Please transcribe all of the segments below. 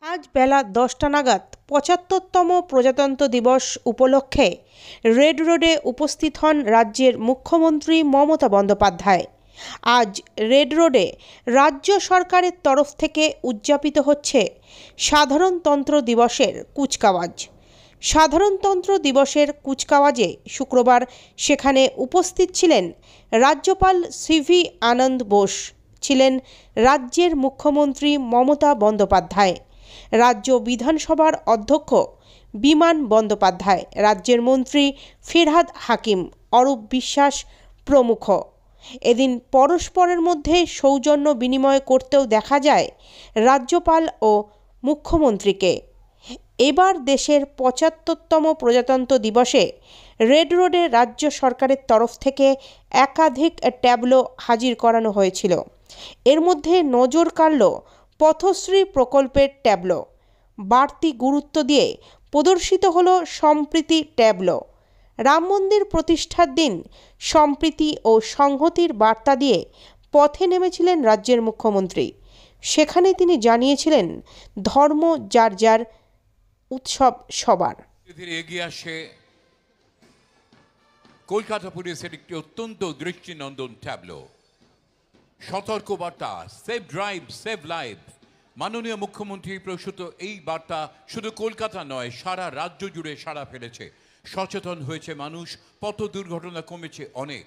আজ বেলা 10টা নাগাদ ৭৫তম প্রজাতন্ত্র দিবস উপলক্ষে রেড রোডে উপস্থিত হন রাজ্যের মুখ্যমন্ত্রী মমতা বন্দ্যোপাধ্যায়। আজ রেড রোডে রাজ্য সরকারের তরফ থেকে উদযাপিত হচ্ছে সাধারণতন্ত্র দিবসের কুচকাওয়াজ। সাধারণতন্ত্র দিবসের কুচকাওয়াজে শুক্রবার সেখানে উপস্থিত ছিলেন রাজ্যপাল সিভি আনন্দ বোস, ছিলেন রাজ্যের মুখ্যমন্ত্রী মমতা বন্দ্যোপাধ্যায়, রাজ্য বিধানসভার অধ্যক্ষ বিমান বন্দ্যোপাধ্যায়, রাজ্যের মন্ত্রী ফিরহাদ হাকিম, অরূপ বিশ্বাস প্রমুখ। এদিন পরস্পরের মধ্যে সৌজন্য বিনিময় করতেও দেখা যায় রাজ্যপাল ও মুখ্যমন্ত্রীকে। এবার দেশের ৭৫তম প্রজাতন্ত্র দিবসে রেড রোডে রাজ্য সরকারের তরফ থেকে একাধিক ট্যাবলো হাজির করানো হয়েছিল। এর মধ্যে নজর কাড়ল পথশ্রী প্রকল্পের ট্যাবলো। বাড়তি গুরুত্ব দিয়ে প্রদর্শিত হলো সম্প্রীতি ট্যাবলো। রাম মন্দির প্রতিষ্ঠার দিন সম্প্রীতি ও সংহতির বার্তা দিয়ে পথে নেমেছিলেন রাজ্যের মুখ্যমন্ত্রী। সেখানে তিনি জানিয়েছিলেন, ধর্ম যার যার, উৎসব সবার। এগিয়ে আসে কলকাতা পুলিশের একটি অত্যন্ত দৃষ্টিনন্দন ট্যাবলো। সতর্কবার্তা, সেভ ড্রাইভ সেভ লাইফ। মাননীয় মুখ্যমন্ত্রী প্রসূত এই বার্তা শুধু কলকাতা নয়, সারা রাজ্য জুড়ে সাড়া ফেলেছে। সচেতন হয়েছে মানুষ, পথ দুর্ঘটনা কমেছে অনেক।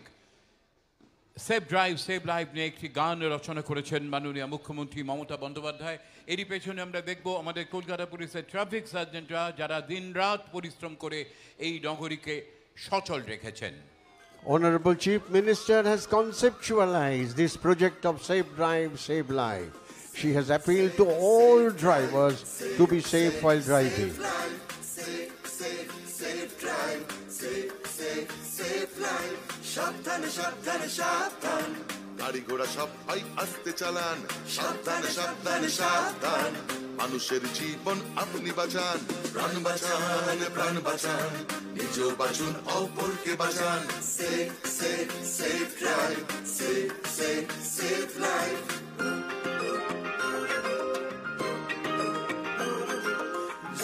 সেভ ড্রাইভ সেভ লাইফ নিয়ে একটি গান রচনা করেছেন মাননীয় মুখ্যমন্ত্রী মমতা বন্দ্যোপাধ্যায়। এরই পেছনে আমরা দেখব আমাদের কলকাতা পুলিশের ট্রাফিক সার্জেন্টরা, যারা দিনরাত পরিশ্রম করে এই নগরীকে সচল রেখেছেন। Honorable Chief Minister has conceptualized this project of Safe Drive, Save Life. She has appealed to all drivers to be safe while driving. গাড়ি ঘোড়া সবাই আস্তে চালান, সাবধানে সাবধানে সাবধান। মানুষের জীবন আপনি বাঁচান, প্রাণ বাঁচান প্রাণ বাঁচান, নিজেও বাঁচুন অপরকে বাঁচান। Safe safe safe drive, safe safe safe life.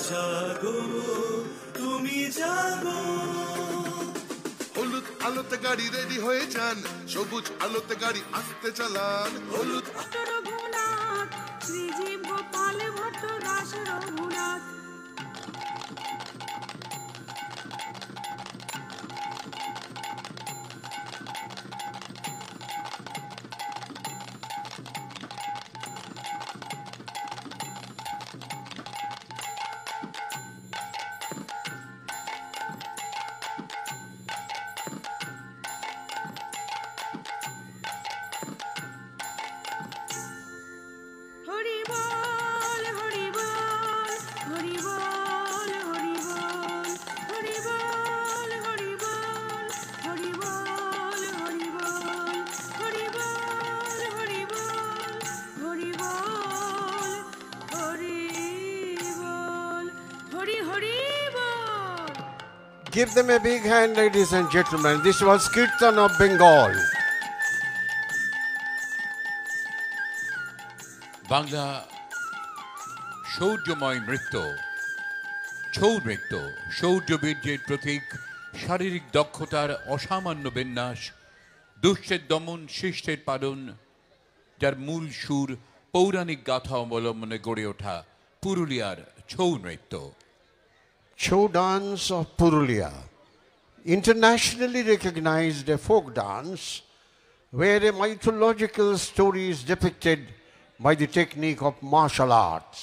জাগো তুমি জাগো। হলুদ আলোতে গাড়ি রেডি হয়ে যান, সবুজ আলোতে গাড়ি আস্তে চালান। হলুদ Srijib Gopal Bhatt Das Raghunath. Give them a big hand, ladies and gentlemen. This was Kirtan of Bengal. Bangla শৌর্যময় নৃত্য, ছৌ নৃত্য, শৌর্যবীর্যের প্রতীক, শারীরিক দক্ষতার অসামান্য বিন্যাস, দুষ্টের দমন, শিষ্টের পালন, যার মূল সুর পৌরাণিক গাথা অবলম্বনে গড়ে ওঠা পুরুলিয়ার ছৌ নৃত্য। Chhau dance of Purulia, internationally recognized a folk dance where a mythological story is depicted by the technique of martial arts.